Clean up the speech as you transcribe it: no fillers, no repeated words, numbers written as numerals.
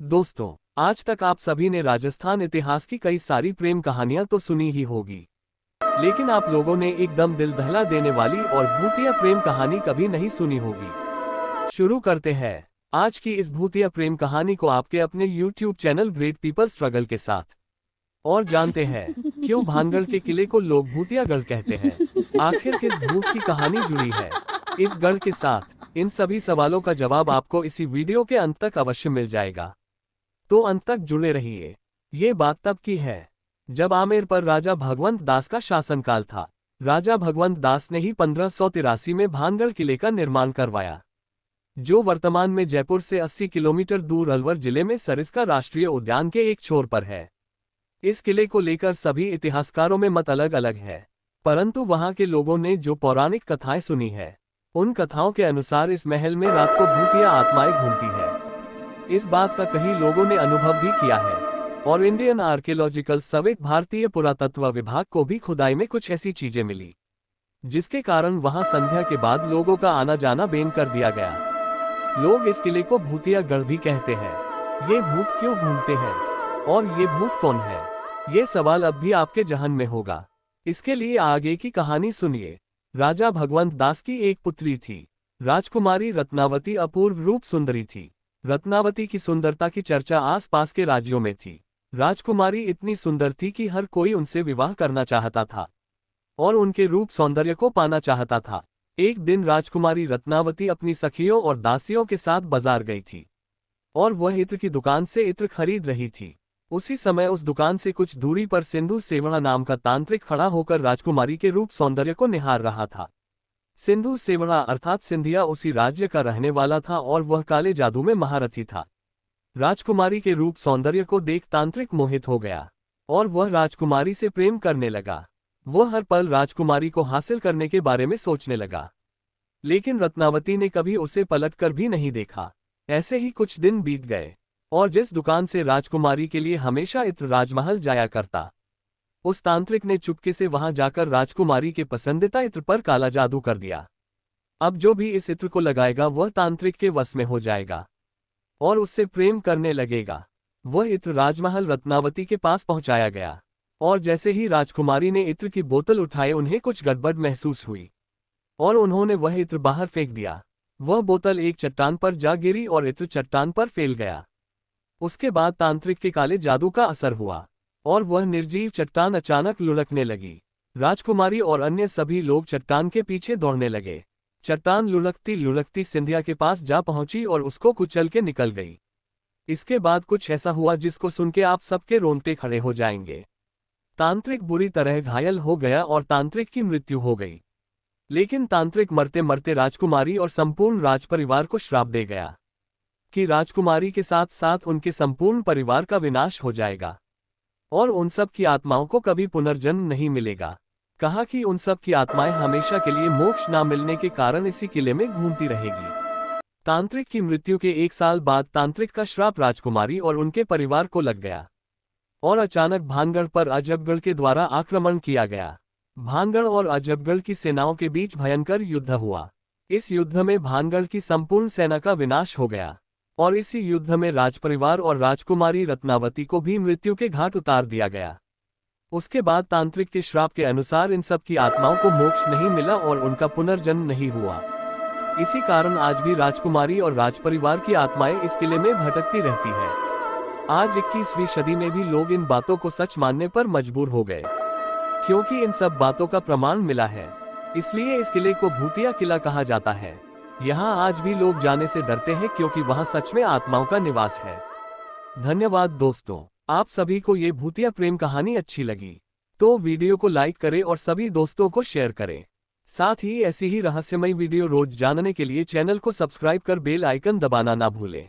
दोस्तों, आज तक आप सभी ने राजस्थान इतिहास की कई सारी प्रेम कहानियां तो सुनी ही होगी, लेकिन आप लोगों ने एकदम दिल दहला देने वाली और भूतिया प्रेम कहानी कभी नहीं सुनी होगी। शुरू करते हैं आज की इस भूतिया प्रेम कहानी को आपके अपने YouTube channel great people struggle के साथ, और जानते हैं क्यों भानगढ़ के किले को लोग भूतिया गढ़ कहते हैं। आखिर किस भूत की कहानी जुड़ी है इस गढ़ के साथ, इन सभी सवालों का जवाब आपको इसी वीडियो के अंत तक अवश्य मिल जाएगा, तो अंत तक जुड़े रहिए। ये बात तब की है जब आमेर पर राजा भगवंत दास का शासनकाल था। राजा भगवंत दास ने ही 1583 में भानगढ़ किले का निर्माण करवाया, जो वर्तमान में जयपुर से 80 किलोमीटर दूर अलवर जिले में सरिस्का राष्ट्रीय उद्यान के एक छोर पर है। इस किले को लेकर सभी इतिहासकारों में मत अलग अलग है, परंतु वहां के लोगों ने जो पौराणिक कथाएं सुनी है, उन कथाओं के अनुसार इस महल में रात को भूतिया आत्माएं घूमती है। इस बात का कई लोगों ने अनुभव भी किया है, और इंडियन आर्कियोलॉजिकल सर्वे भारतीय पुरातत्व विभाग को भी खुदाई में कुछ ऐसी चीजें मिली, जिसके कारण वहां संध्या के बाद लोगों का आना जाना बेन कर दिया गया। लोग इस किले को भूतिया गढ़ भी कहते हैं। ये भूत क्यों घूमते हैं और ये भूत कौन है, ये सवाल अब भी आपके जहन में होगा। इसके लिए आगे की कहानी सुनिए। राजा भगवंत दास की एक पुत्री थी, राजकुमारी रत्नावती। अपूर्व रूप सुंदरी थी। रत्नावती की सुंदरता की चर्चा आसपास के राज्यों में थी। राजकुमारी इतनी सुंदर थी कि हर कोई उनसे विवाह करना चाहता था और उनके रूप सौंदर्य को पाना चाहता था। एक दिन राजकुमारी रत्नावती अपनी सखियों और दासियों के साथ बाजार गई थी, और वह इत्र की दुकान से इत्र खरीद रही थी। उसी समय उस दुकान से कुछ दूरी पर सिंधु सेवड़ा नाम का तांत्रिक खड़ा होकर राजकुमारी के रूप सौंदर्य को निहार रहा था। सिंधु सेवड़ा अर्थात सिंधिया उसी राज्य का रहने वाला था और वह काले जादू में महारथी था। राजकुमारी के रूप सौंदर्य को देख तांत्रिक मोहित हो गया और वह राजकुमारी से प्रेम करने लगा। वह हर पल राजकुमारी को हासिल करने के बारे में सोचने लगा, लेकिन रत्नावती ने कभी उसे पलटकर भी नहीं देखा। ऐसे ही कुछ दिन बीत गए, और जिस दुकान से राजकुमारी के लिए हमेशा इत्र राजमहल जाया करता, उस तांत्रिक ने चुपके से वहां जाकर राजकुमारी के पसंदीदा इत्र पर काला जादू कर दिया। अब जो भी इस इत्र को लगाएगा वह तांत्रिक के वश में हो जाएगा और उससे प्रेम करने लगेगा। वह इत्र राजमहल रत्नावती के पास पहुंचाया गया, और जैसे ही राजकुमारी ने इत्र की बोतल उठाए उन्हें कुछ गड़बड़ महसूस हुई और उन्होंने वह इत्र बाहर फेंक दिया। वह बोतल एक चट्टान पर जा गिरी और इत्र चट्टान पर फैल गया। उसके बाद तांत्रिक के काले जादू का असर हुआ और वह निर्जीव चट्टान अचानक लुढ़कने लगी। राजकुमारी और अन्य सभी लोग चट्टान के पीछे दौड़ने लगे। चट्टान लुढ़कती लुढ़कती सिंधिया के पास जा पहुंची और उसको कुचल के निकल गई। इसके बाद कुछ ऐसा हुआ जिसको सुन के आप सबके रोंगटे खड़े हो जाएंगे। तांत्रिक बुरी तरह घायल हो गया और तांत्रिक की मृत्यु हो गई। लेकिन तांत्रिक मरते मरते राजकुमारी और संपूर्ण राजपरिवार को श्राप दे गया कि राजकुमारी के साथ साथ उनके संपूर्ण परिवार का विनाश हो जाएगा और उन सब की आत्माओं को कभी पुनर्जन्म नहीं मिलेगा। कहा कि उन सब की आत्माएं हमेशा के लिए मोक्ष ना मिलने के कारण इसी किले में घूमती रहेगी। तांत्रिक की मृत्यु के 1 साल बाद तांत्रिक का श्राप राजकुमारी और उनके परिवार को लग गया और अचानक भानगढ़ पर अजबगढ़ के द्वारा आक्रमण किया गया। भानगढ़ और अजबगढ़ की सेनाओं के बीच भयंकर युद्ध हुआ। इस युद्ध में भानगढ़ की संपूर्ण सेना का विनाश हो गया और इसी युद्ध में राजपरिवार और राजकुमारी रत्नावती को भी मृत्यु के घाट उतार दिया गया। उसके बाद तांत्रिक के श्राप के अनुसार इन सब की आत्माओं को मोक्ष नहीं मिला और उनका पुनर्जन्म नहीं हुआ। इसी कारण आज भी राजकुमारी और राजपरिवार की आत्माएं इस किले में भटकती रहती हैं। आज 21वीं सदी में भी लोग इन बातों को सच मानने पर मजबूर हो गए, क्योंकि इन सब बातों का प्रमाण मिला है। इसलिए इस किले को भूतिया किला कहा जाता है। यहाँ आज भी लोग जाने से डरते हैं क्योंकि वहाँ सच में आत्माओं का निवास है। धन्यवाद दोस्तों, आप सभी को ये भूतिया प्रेम कहानी अच्छी लगी तो वीडियो को लाइक करें और सभी दोस्तों को शेयर करें। साथ ही ऐसी ही रहस्यमयी वीडियो रोज जानने के लिए चैनल को सब्सक्राइब कर बेल आइकन दबाना ना भूलें।